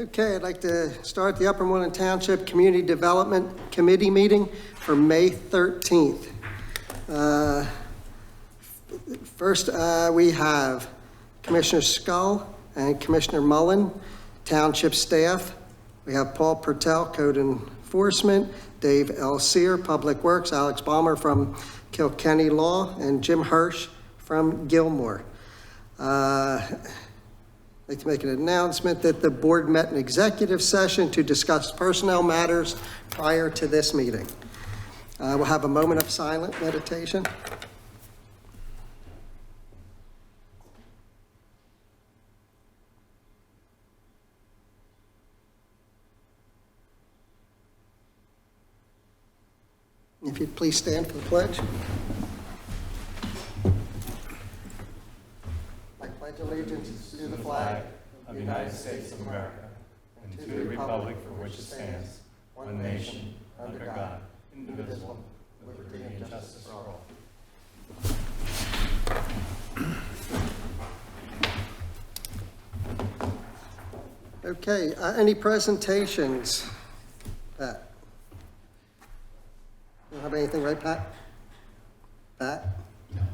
Okay, I'd like to start the Upper Moreland Township Community Development Committee meeting for May 13th. First, we have Commissioner Scull and Commissioner Mullen, Township staff. We have Paul Pertel, Code Enforcement, Dave L. Sear, Public Works, Alex Balmer from Kilkenny Law, and Jim Hirsch from Gilmore. I'd like to make an announcement that the board met in executive session to discuss personnel matters prior to this meeting. We'll have a moment of silent meditation. If you'd please stand for the pledge. I pledge allegiance to the flag of the United States of America and to the republic for which it stands, one nation, under God, indivisible, with liberty and justice for all. Okay, any presentations? Pat? You don't have anything, right, Pat? Pat?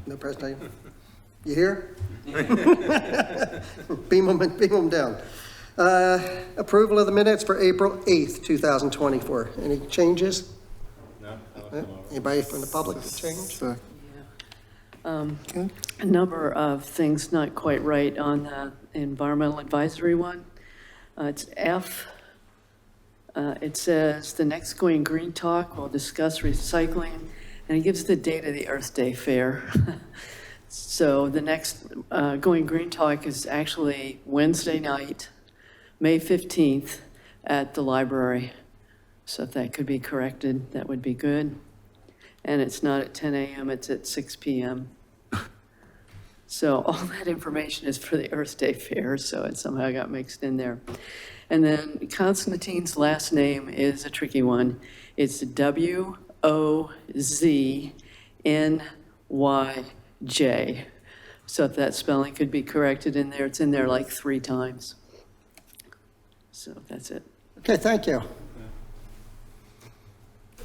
No presentation? You here? Beam them down. Approval of the minutes for April 8th, 2024. Any changes? No. Anybody from the public to change? A number of things not quite right on the environmental advisory one. It's F. It says the next Going Green talk will discuss recycling, and it gives the date of the Earth Day fair. So the next Going Green talk is actually Wednesday night, May 15th at the library. So if that could be corrected, that would be good. And it's not at 10 a.m., it's at 6 p.m. So all that information is for the Earth Day fair, so it somehow got mixed in there. And then Constantine's last name is a tricky one. It's W-O-Z-N-Y-J. So if that spelling could be corrected in there, it's in there like 3 times. So that's it. Okay, thank you.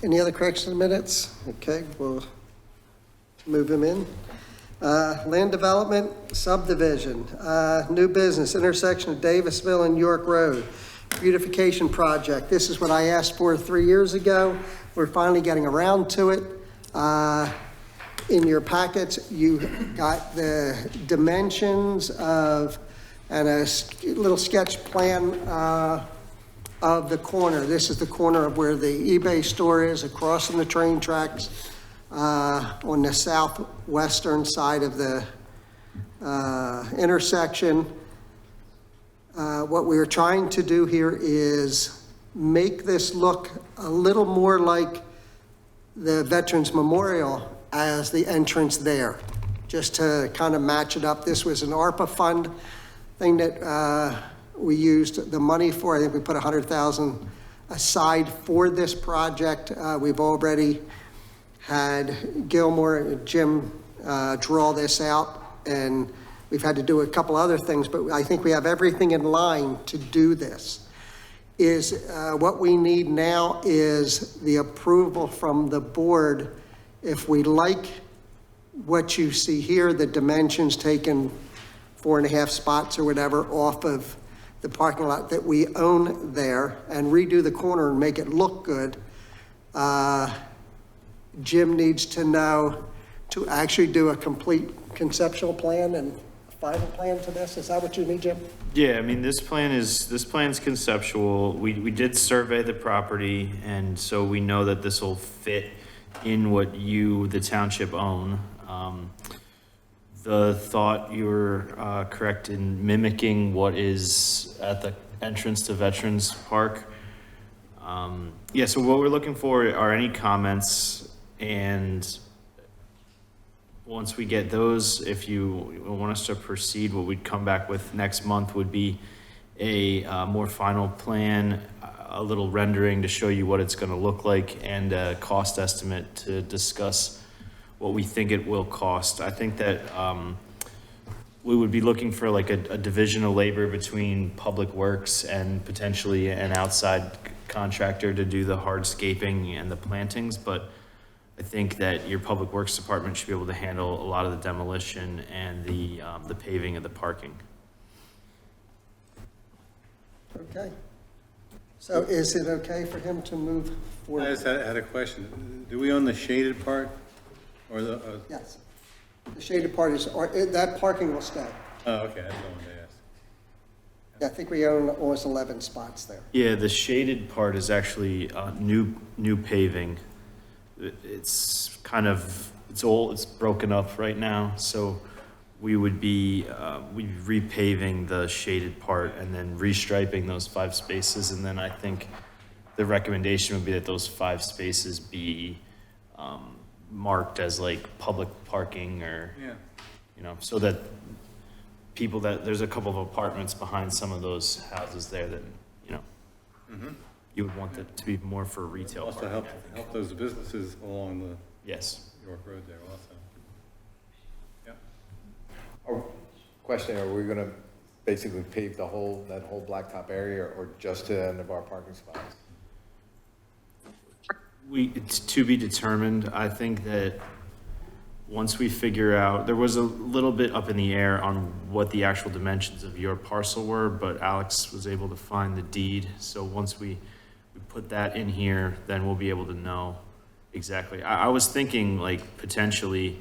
Any other corrections in the minutes? Okay, we'll move them in. Land development subdivision, new business, intersection of Davisville and York Road, beautification project. This is what I asked for 3 years ago. We're finally getting around to it. In your packets, you got the dimensions of, and a little sketch plan of the corner. This is the corner of where the eBay store is, across from the train tracks. On the southwestern side of the intersection. What we are trying to do here is make this look a little more like the Veterans Memorial as the entrance there, just to kind of match it up. This was an ARPA fund thing that we used the money for. I think we put $100,000 aside for this project. We've already had Gilmore and Jim draw this out, and we've had to do a couple other things, but I think we have everything in line to do this. What we need now is the approval from the board. If we like what you see here, the dimensions taken 4.5 spots or whatever off of the parking lot that we own there, and redo the corner and make it look good, Jim needs to know to actually do a complete conceptual plan and final plan to this. Is that what you need, Jim? Yeah, I mean, this plan's conceptual. We did survey the property, and so we know that this will fit in what you, the township, own. The thought, you're correct in mimicking what is at the entrance to Veterans Park. Yeah, so what we're looking for are any comments, and once we get those, if you want us to proceed, what we'd come back with next month would be a more final plan, a little rendering to show you what it's going to look like, and a cost estimate to discuss what we think it will cost. I think that we would be looking for like a division of labor between Public Works and potentially an outside contractor to do the hardscaping and the plantings, but I think that your Public Works Department should be able to handle a lot of the demolition and the paving of the parking. Okay. So is it okay for him to move I forward? just had a question. Do we own the shaded part or the, Yes. The shaded part is, or that parking will stay. oh, okay, that's the one they asked. Yeah, I think we own almost 11 spots there. Yeah, the shaded part is actually new paving. It's kind of, it's old, it's broken up right now, so we would be repaving the shaded part and then restriping those 5 spaces, and then I think the recommendation would be that those 5 spaces be marked as like public parking or, Yeah. you know, so that people that, there's a couple of apartments behind some of those houses there that, you know, you would want that to be more for retail Also parking. help those businesses along the Yes. York Road there also. Yeah. Question, are we gonna basically pave that whole blacktop area or just to the end of our parking spots? It's to be determined. I think that once we figure out, there was a little bit up in the air on what the actual dimensions of your parcel were, but Alex was able to find the deed. So once we put that in here, then we'll be able to know exactly. I was thinking like potentially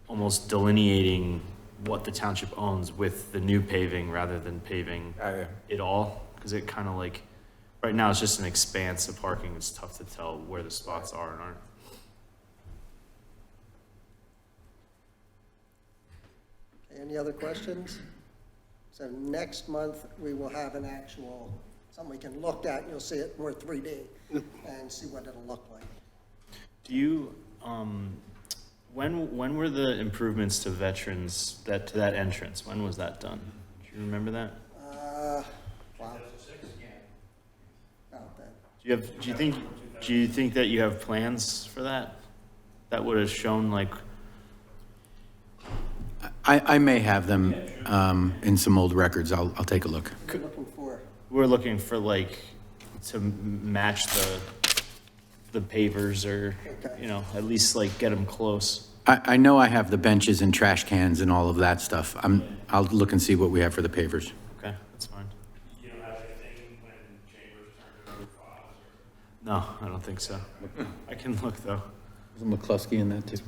almost delineating what the township owns with the new paving rather than paving Yeah. it all, because it kind of like, right now it's just an expanse of parking. It's tough to tell where the spots are and aren't. Any other questions? So next month, we will have an actual, something we can look at, and you'll see it more 3D and see what it'll look like. Do you, when were the improvements to veterans, to that entrance? When was that done? Do you remember that? Wow. About that. Do you think that you have plans for that? That would have shown like, I may have them in some old records. I'll take a look. What are you looking for? we're looking for like, to match the pavers or, you know, at least like get them close. I know I have the benches and trash cans and all of that stuff. I'll look and see what we have for the pavers. Okay, that's fine. You don't have anything when Chambers turned over files or? No, I don't think so. I can look though. Was McCluskey in that too?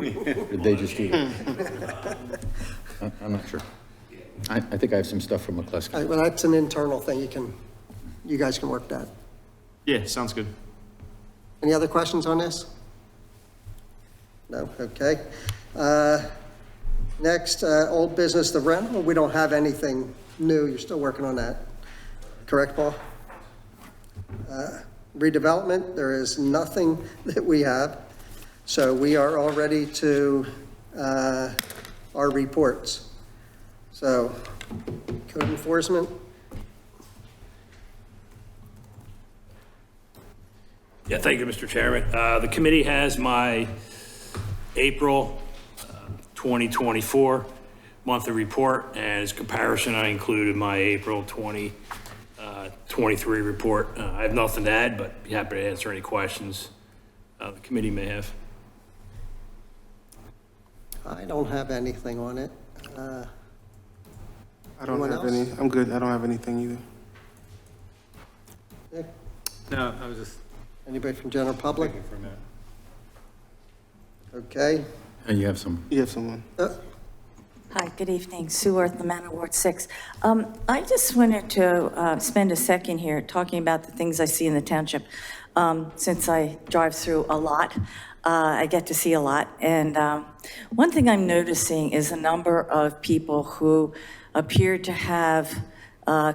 Did they just do I'm not sure. I think I have some stuff from All McCluskey. right, well, that's an internal thing. You guys can work that. Yeah, sounds good. Any other questions on this? No, okay. Next, old business, the rental, we don't have anything new, you're still working on that. Correct, Paul? Redevelopment, there is nothing that we have, so we are all ready to our reports. So, code enforcement, Yeah, thank you, Mr. Chairman. The committee has my April 2024 monthly report, and as comparison, I included my April 2023 report. I have nothing to add, but be happy to answer any questions the committee may have. I don't have anything on it. I don't Anyone have else? any, I'm good, I don't have anything either. Nick, No, I was just anybody from general public? thinking for a minute. Okay. You have some. You have someone? Hi, good evening. Sue Earth, the Manor Ward 6. I just wanted to spend a second here talking about the things I see in the township. Since I drive through a lot, I get to see a lot. And one thing I'm noticing is a number of people who appear to have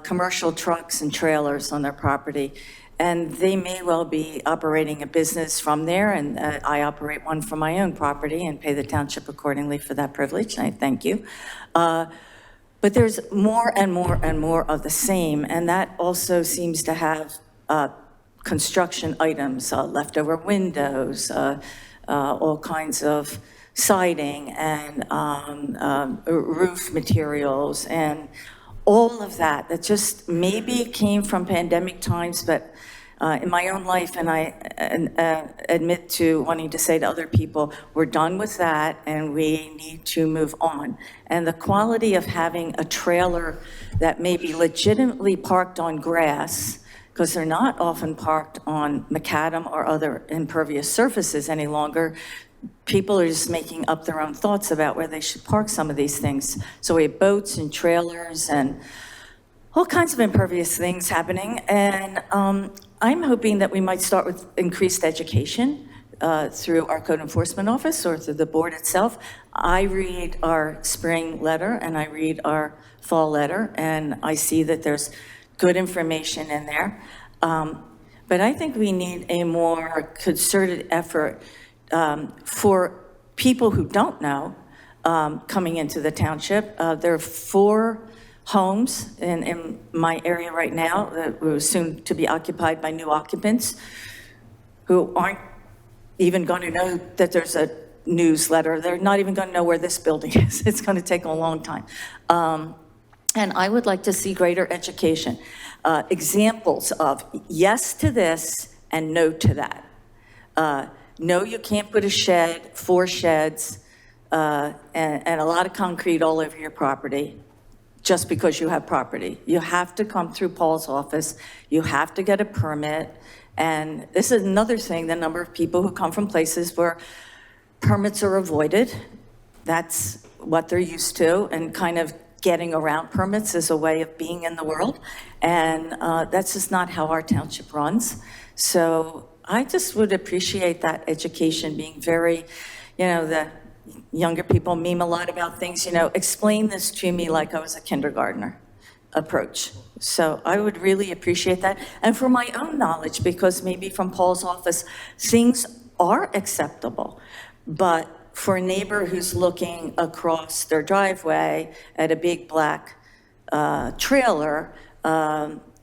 commercial trucks and trailers on their property. And they may well be operating a business from there, and I operate one from my own property and pay the township accordingly for that privilege, and I thank you. But there's more and more and more of the same, and that also seems to have construction items, leftover windows, all kinds of siding and roof materials and all of that, that just maybe came from pandemic times, but in my own life, and I admit to wanting to say to other people, we're done with that and we need to move on. And the quality of having a trailer that may be legitimately parked on grass, because they're not often parked on macadam or other impervious surfaces any longer. People are just making up their own thoughts about where they should park some of these things. So we have boats and trailers and all kinds of impervious things happening. And I'm hoping that we might start with increased education through our code enforcement office or through the board itself. I read our spring letter and I read our fall letter, and I see that there's good information in there. But I think we need a more concerted effort for people who don't know coming into the township. There are 4 homes in my area right now that were soon to be occupied by new occupants who aren't even going to know that there's a newsletter. They're not even going to know where this building is. It's going to take a long time. And I would like to see greater education. Examples of yes to this and no to that. No, you can't put a shed, 4 sheds, and a lot of concrete all over your property just because you have property. You have to come through Paul's office. You have to get a permit. And this is another thing, the number of people who come from places where permits are avoided. That's what they're used to, and kind of getting around permits is a way of being in the world. And that's just not how our township runs. So I just would appreciate that education being very, the younger people meme a lot about things, explain this to me like I was a kindergartner approach. So I would really appreciate that. And for my own knowledge, because maybe from Paul's office, things are acceptable. But for a neighbor who's looking across their driveway at a big black trailer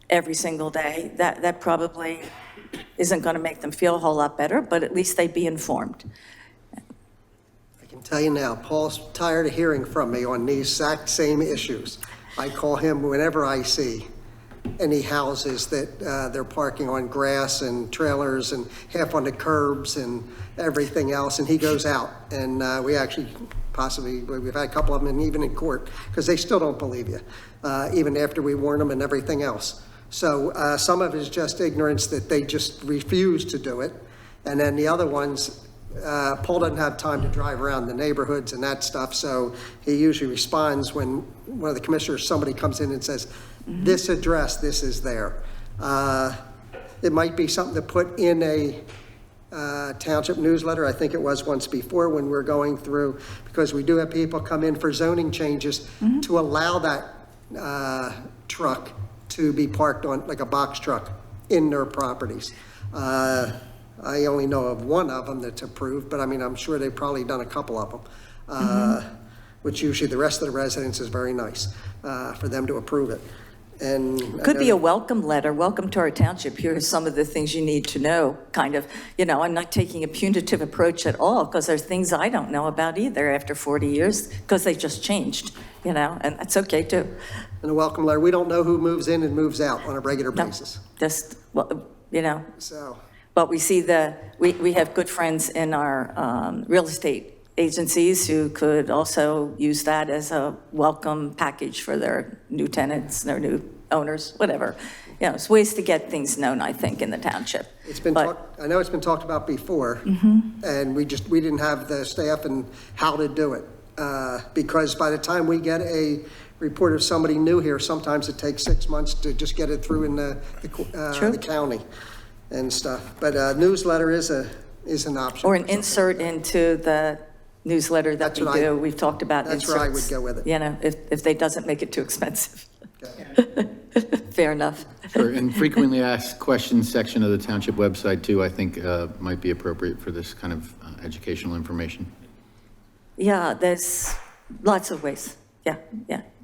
every single day, that probably isn't going to make them feel a whole lot better, but at least they'd be informed. I can tell you now, Paul's tired of hearing from me on these exact same issues. I call him whenever I see any houses that they're parking on grass and trailers and half on the curbs and everything else, and he goes out. And we actually we've had a couple of them, and even in court, because they still don't believe you, even after we warn them and everything else. So some of it is just ignorance that they just refuse to do it. And then the other ones, Paul doesn't have time to drive around the neighborhoods and that stuff, so he usually responds when one of the commissioners, somebody comes in and says, this address, this is there. It might be something to put in a township newsletter. I think it was once before when we're going through, because we do have people come in for zoning changes to allow that truck to be parked on, like a box truck, in their properties. I only know of one of them that's approved, but I mean, I'm sure they've probably done a couple of them, which usually the rest of the residents is very nice for them to approve it. And could be a welcome letter. Welcome to our township. Here are some of the things you need to know, kind of. I'm not taking a punitive approach at all, because there's things I don't know about either after 40 years, because they just changed, and that's okay too. And a welcome letter. We don't know who moves in and moves out on a regular basis. Just, So. But we see we have good friends in our real estate agencies who could also use that as a welcome package for their new tenants, their new owners, whatever. It's ways to get things known, I think, in the township. I know it's been talked about before, and we didn't have the staff and how to do it. Because by the time we get a report of somebody new here, sometimes it takes 6 months to just get it through in the county and stuff. But newsletter is an option. Or an insert into the newsletter that we do. We've talked about that's inserts. Where I would go with it. If they doesn't make it too expensive. Okay. Fair enough. Sure, and frequently asked questions section of the township website too, I think might be appropriate for this kind of educational information. Yeah, there's lots of ways. Yeah.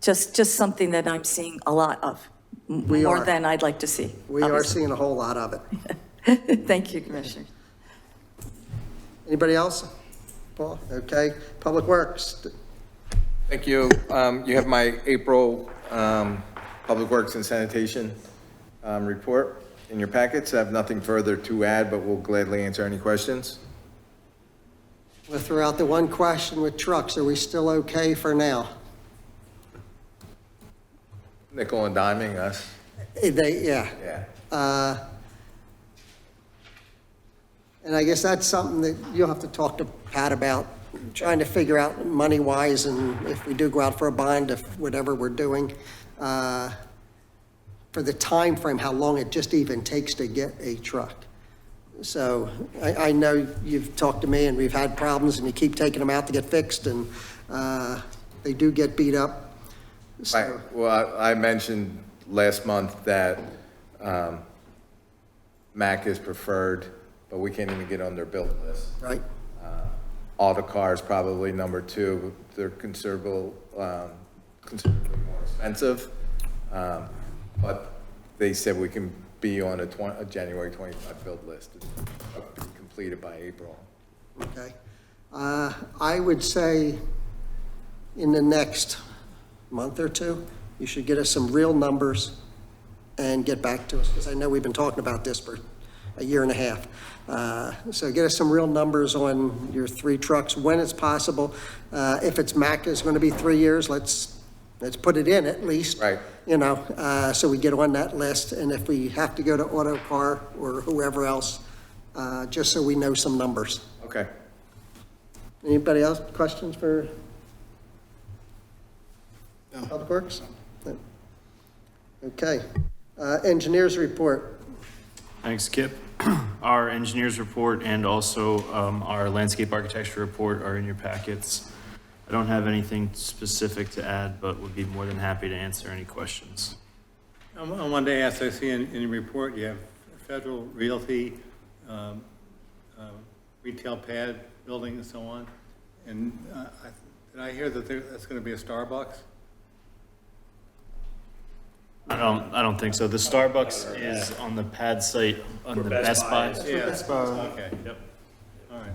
Just something that I'm seeing a lot of, more than I'd like to see. We are seeing a whole lot of it. Thank you, Commissioner. Anybody else? Paul. Okay, Public Works. Thank you. You have my April Public Works and Sanitation report in your packets. I have nothing further to add, but we'll gladly answer any questions. We'll throw out the one question with trucks. Are we still okay for now? Nickel and diming us. Yeah. Yeah. And I guess that's something that you'll have to talk to Pat about, trying to figure out money-wise, and if we do go out for a bond, if whatever we're doing, for the time frame, how long it just even takes to get a truck. So I know you've talked to me, and we've had problems, and you keep taking them out to get fixed, and they do get beat up. So, Right. Well, I mentioned last month that Mac is preferred, but we can't even get on their build list. right? Autocar is probably number 2. They're considerably more expensive. But they said we can be on a January 25 build list, and be completed by April. Okay. I would say in the next month or two, you should get us some real numbers and get back to us, because I know we've been talking about this for a year and a half. So get us some real numbers on your 3 trucks, when it's possible. If it's Mac is going to be 3 years, let's put it in at least. Right. You know, so we get on that list. And if we have to go to Autocar or whoever else, just so we know some numbers. Okay. Anybody else, questions for Public Works? No. Okay. Engineers report. Thanks, Kip. Our engineers report and also our landscape architecture report are in your packets. I don't have anything specific to add, but would be more than happy to answer any questions. I wanted to ask, I see in your report, you have Federal Realty, retail pad building and so on. And did I hear that that's going to be a Starbucks? I don't think so. The Starbucks is on the pad site on the Best Buy. Yeah, okay. Yep. All right.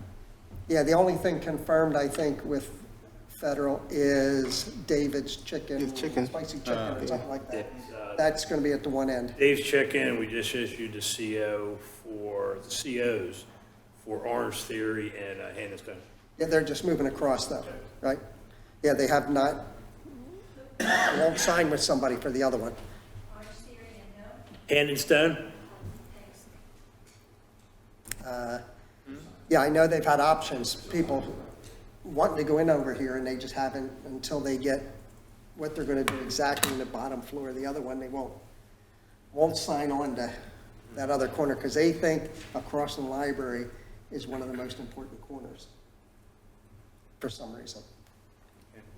Yeah, the only thing confirmed, I think, with Federal is David's Chicken. Chicken. Spicy chicken or something like that. That's going to be at the one end. Dave's Chicken, and we just issued the CO for the COs for Orange Theory and Hand and Stone. Yeah, they're just moving across though, right? Yeah, they have not, they won't sign with somebody for the other one. Hand and Stone? Yeah, I know they've had options, people wanting to go in over here, and they just haven't until they get what they're gonna do exactly in the bottom floor. The other one, they won't sign on to that other corner, because they think across from the library is one of the most important corners, for some reason.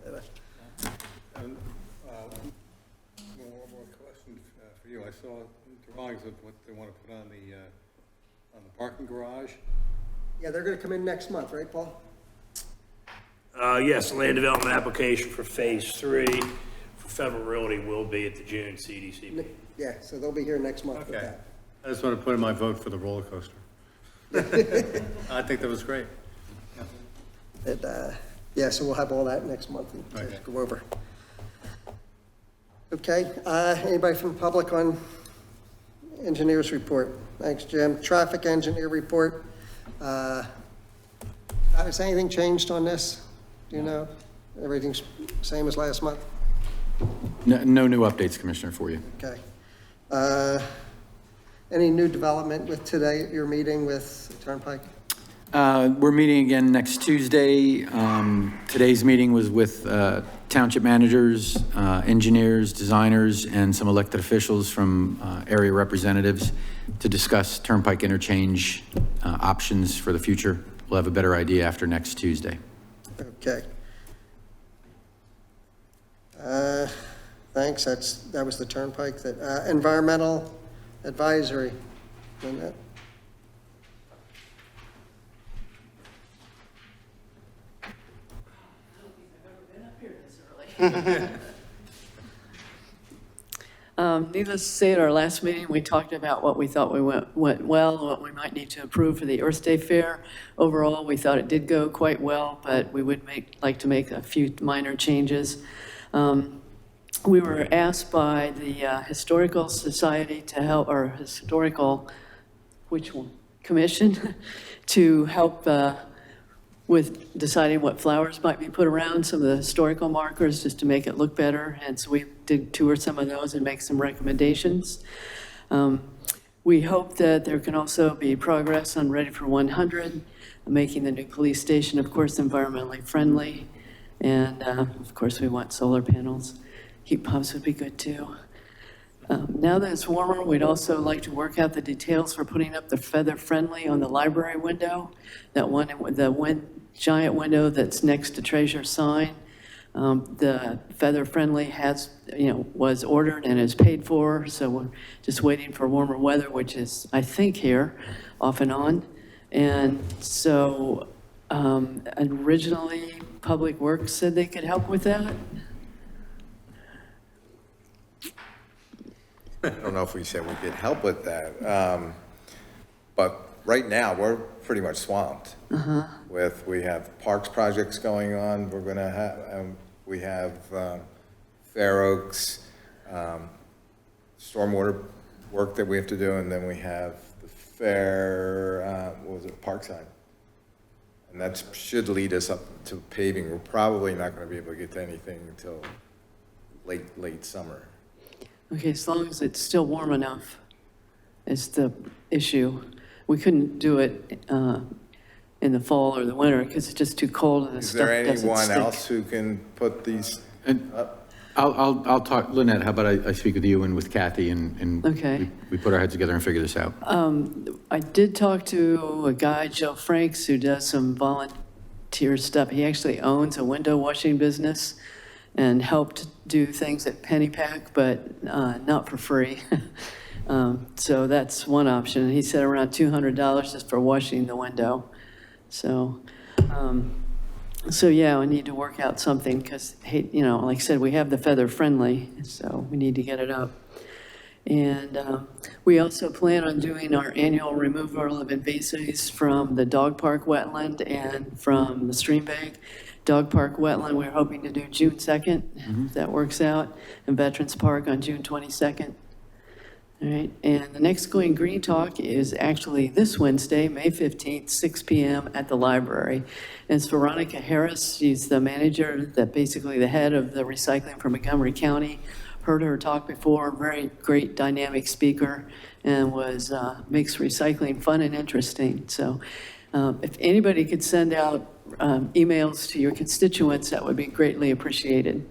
And, one more question for you. I saw drawings of what they want to put on the parking garage. Yeah, they're gonna come in next month, right, Paul? Yes, land development application for Phase 3 for Federal Realty will be at the June CDCP. Yeah, so they'll be here next month with Okay. that. I just want to put in my vote for the roller coaster. I think that was great. Yeah, so we'll have all that next month to Okay. go over. Okay, anybody from the public on engineers report? Thanks, Jim. Traffic engineer report. Has anything changed on this? Do you know? Everything's same as last month? No new updates, Commissioner, for you. Okay. Any new development with today at your meeting with Turnpike? We're meeting again next Tuesday. Today's meeting was with township managers, engineers, designers, and some elected officials from area representatives to discuss Turnpike interchange options for the future. We'll have a better idea after next Tuesday. Okay. Thanks, that was the Turnpike. That environmental advisory. Lynette? Needless to say, at our last meeting, we talked about what we thought went well, what we might need to improve for the Earth Day Fair. Overall, we thought it did go quite well, but we would like to make a few minor changes. We were asked by the Historical Society to help, or Historical, which one? Commission, to help with deciding what flowers might be put around some of the historical markers, just to make it look better. And so we did tour some of those and make some recommendations. We hope that there can also be progress on Ready for 100, making the new police station, of course, environmentally friendly. And of course, we want solar panels. Heat pumps would be good too. Now that it's warmer, we'd also like to work out the details for putting up the feather-friendly on the library window, that one, the giant window that's next to Treasure sign. The feather-friendly was ordered and is paid for, so we're just waiting for warmer weather, which is, I think, here, off and on. And so originally, Public Works said they could help with that. I don't know if we said we could help with that. But right now, we're pretty much swamped we have parks projects going on. We're going to have, we have Fair Oaks, stormwater work that we have to do, and then we have the fair, Parkside. And that should lead us up to paving. We're probably not going to be able to get to anything until late summer. Okay, as long as it's still warm enough is the issue. We couldn't do it in the fall or the winter because it's just too cold and the Is stuff there doesn't anyone stick. else who can put these up? I'll talk, Lynette, how about I speak with you and with Kathy and Okay. we put our heads together and figure this out. I did talk to a guy, Joe Franks, who does some volunteer stuff. He actually owns a window washing business and helped do things at Pennypack, but not for free. So that's one option. He said around $200 just for washing the window. So, yeah, we need to work out something because, like I said, we have the feather friendly, so we need to get it up. And we also plan on doing our annual removal of invasives from the dog park wetland and from the stream bank. Dog park wetland, we're hoping to do June 2nd, if that works out, and Veterans Park on June 22nd. All right, and the next Going Green Talk is actually this Wednesday, May 15th, 6 p.m. at the library. And it's Veronica Harris. She's the manager, basically the head of the recycling for Montgomery County. Heard her talk before, very great dynamic speaker, and makes recycling fun and interesting. So if anybody could send out emails to your constituents, that would be greatly appreciated.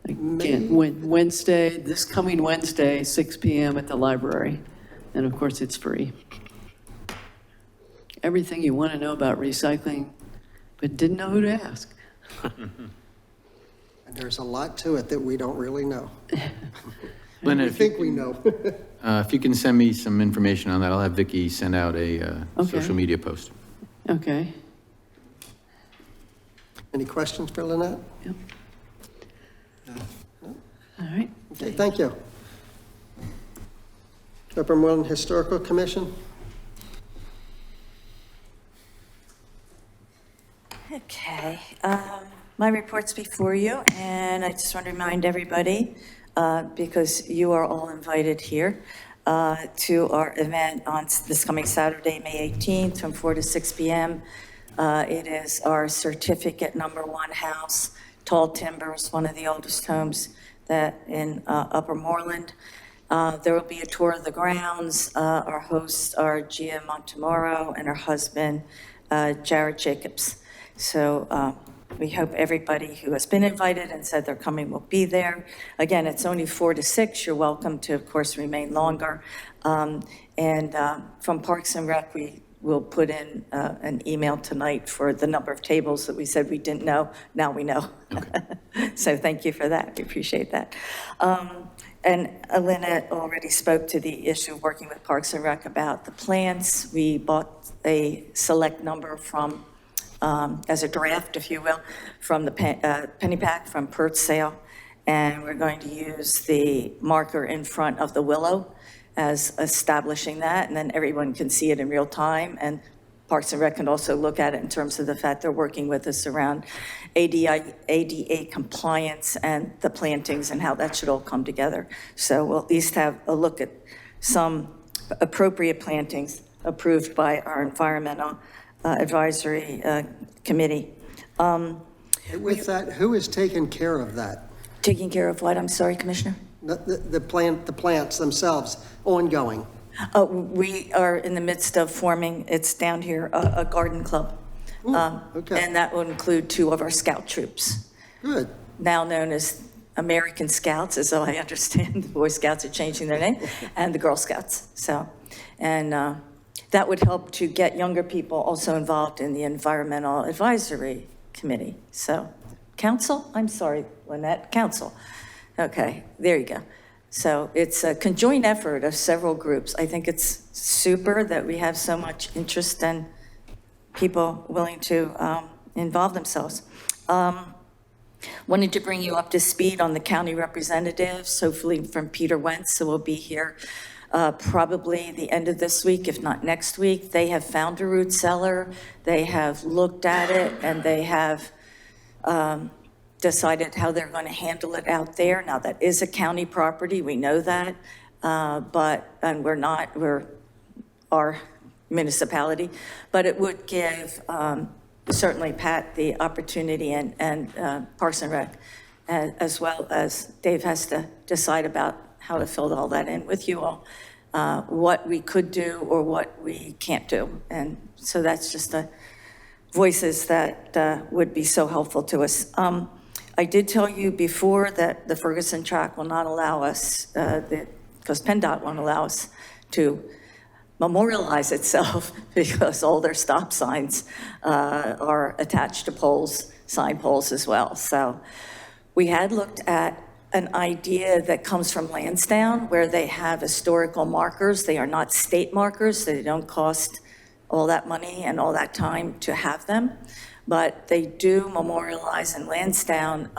Again, Wednesday, this coming Wednesday, 6 p.m. at the library. And of course, it's free. Everything you want to know about recycling, but didn't know who to ask. And there's a lot to it that we don't really know. Lynette, We think we know. if you can send me some information on that, I'll have Vicki send out a social media post. Okay. Any questions for Lynette? Yep. All right. Okay, thank you. Upper Moreland Historical Commission? Okay, my report's before you, and I just want to remind everybody, because you are all invited here, to our event on this coming Saturday, May 18th, from 4 to 6 p.m. It is our certificate #1 house, Tall Timbers, one of the oldest homes that in Upper Moreland. There will be a tour of the grounds. Our hosts are Gia Montemoro and her husband, Jared Jacobs. So we hope everybody who has been invited and said they're coming will be there. Again, it's only 4 to 6. You're welcome to, of course, remain longer. And from Parks and Rec, we will put in an email tonight for the number of tables that we said we didn't know. Now we know. Okay. So thank you for that. We appreciate that. And Lynette already spoke to the issue of working with Parks and Rec about the plants. We bought a select number from, as a draft, if you will, from the Pennypack, from Pert's sale. And we're going to use the marker in front of the willow as establishing that, and then everyone can see it in real time. And Parks and Rec can also look at it in terms of the fact they're working with us around ADA compliance and the plantings and how that should all come together. So we'll at least have a look at some appropriate plantings approved by our Environmental Advisory Committee. With that, who is taking care of that? Taking care of what? I'm sorry, Commissioner? The plants themselves, ongoing? We are in the midst of forming, it's down here, a garden club. Ooh, okay. And that will include 2 of our scout troops, Good. now known as American Scouts, as I understand. The Boy Scouts are changing their name, and the Girl Scouts. So, and that would help to get younger people also involved in the Environmental Advisory Committee. So, council? I'm sorry, Lynette, council. Okay, there you go. So it's a conjoined effort of several groups. I think it's super that we have so much interest and people willing to involve themselves. Wanted to bring you up to speed on the county representatives, hopefully from Peter Wentz, so we'll be here probably the end of this week, if not next week. They have found a root cellar, they have looked at it, and they have decided how they're going to handle it out there. Now, that is a county property, we know that, and we're our municipality, but it would give certainly Pat the opportunity and Parks and Rec, as well as Dave has to decide about how to fill all that in with you all, what we could do or what we can't do. And so that's just the voices that would be so helpful to us. I did tell you before that the Ferguson track will not allow us, because PennDOT won't allow us to memorialize itself because all their stop signs are attached to poles, sign poles as well. So we had looked at an idea that comes from Lansdowne where they have historical markers. They are not state markers. They don't cost all that money and all that time to have them. But they do memorialize in Lansdowne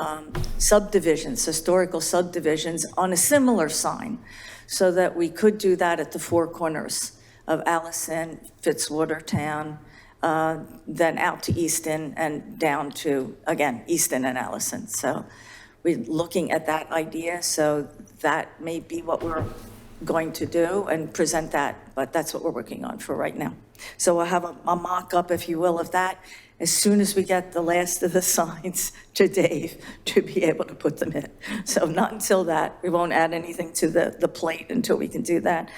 subdivisions, historical subdivisions on a similar sign, so that we could do that at the 4 corners of Allison, Fitzwatertown, then out to Easton and down to, again, Easton and Allison. So we're looking at that idea, so that may be what we're going to do and present that, but that's what we're working on for right now. So we'll have a mock-up, if you will, of that as soon as we get the last of the signs to Dave to be able to put them in. So not until that. We won't add anything to the plate until we can do that.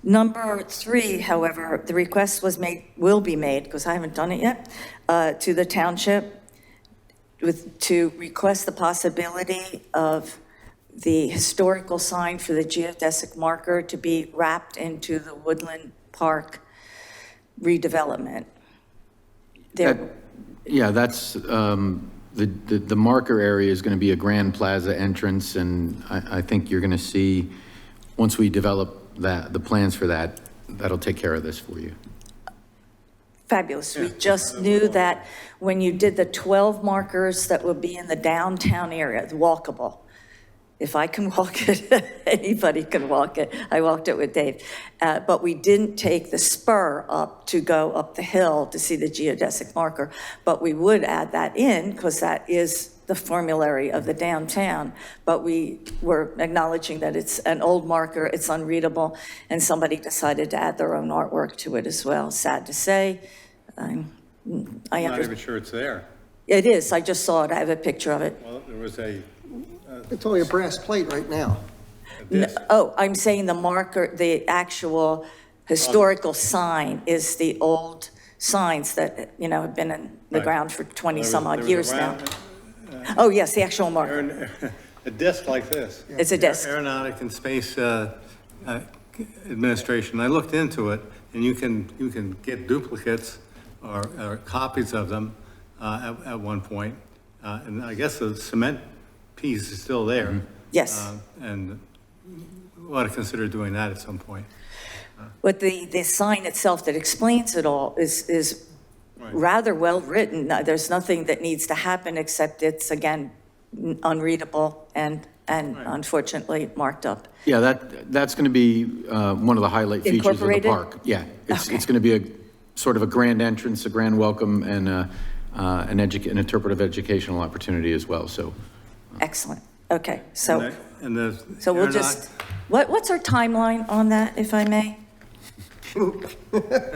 Number 3, however, the request will be made, because I haven't done it yet, to the township to request the possibility of the historical sign for the geodesic marker to be wrapped into the Woodland Park redevelopment. Yeah, that's, the marker area is going to be a Grand Plaza entrance, and I think you're going to see, once we develop the plans for that, that'll take care of this for you. Fabulous. We just knew that when you did the 12 markers that would be in the downtown area, walkable. If I can walk it, anybody can walk it. I walked it with Dave. But we didn't take the spur up to go up the hill to see the geodesic marker. But we would add that in, because that is the formulary of the downtown. But we were acknowledging that it's an old marker, it's unreadable, and somebody decided to add their own artwork to it as well. Sad to say. I'm not even sure it's there. It is. I just saw it. I have a picture of it. Well, there was a It's only a brass plate right now. disc. Oh, I'm saying the marker, the actual historical sign is the old signs that, have been in the Right. ground for 20 some There odd was a years now. round- Oh, yes, the actual marker. A disc like this. It's a disc. Aeronautic and Space Administration. I looked into it, and you can get duplicates or copies of them at one point. And I guess the cement piece is still there. Yes. And we ought to consider doing that at some point. But the sign itself that explains it all is Right. rather well written. There's nothing that needs to happen except it's, again, unreadable and unfortunately marked up. Yeah, that's going to be one of the highlight features of the Incorporated? park. Yeah, it's Okay. going to be a sort of a grand entrance, a grand welcome, and an interpretive educational opportunity as well, so. Excellent. Okay, so And the. so we'll just, what's our timeline on that, if I may?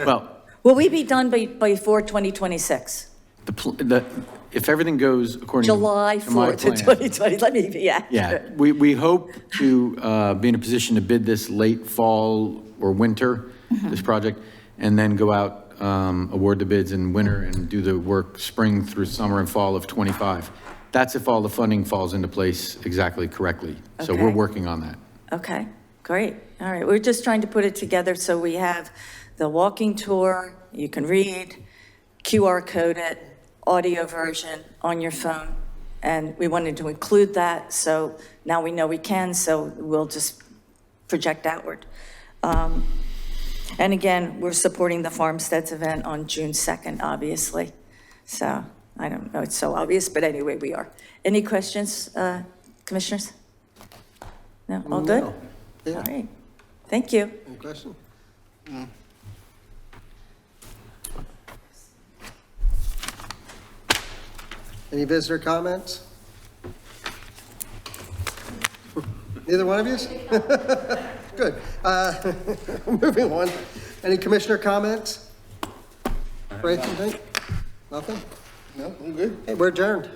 Well, Will we be done before 2026? if everything goes according July to my 4th, plan. 2020, let me be accurate. Yeah, we hope to be in a position to bid this late fall or winter, this project, and then go out, award the bids in winter and do the work spring through summer and fall of '25. That's if all the funding falls into place exactly correctly. So we're Okay. working on that. Okay, great. All right, we're just trying to put it together so we have the walking tour, you can read, QR code it, audio version on your phone. And we wanted to include that, so now we know we can, so we'll just project outward. And again, we're supporting the Farmsteads event on June 2nd, obviously. So I don't know, it's so obvious, but anyway, we are. Any questions, commissioners? No, all good? No. Yeah. All right, thank you. Any question? Any visitor comments? Neither one of you? Good. Moving on. Any commissioner comments? For anything? Nothing? No, I'm good. Hey, we're adjourned.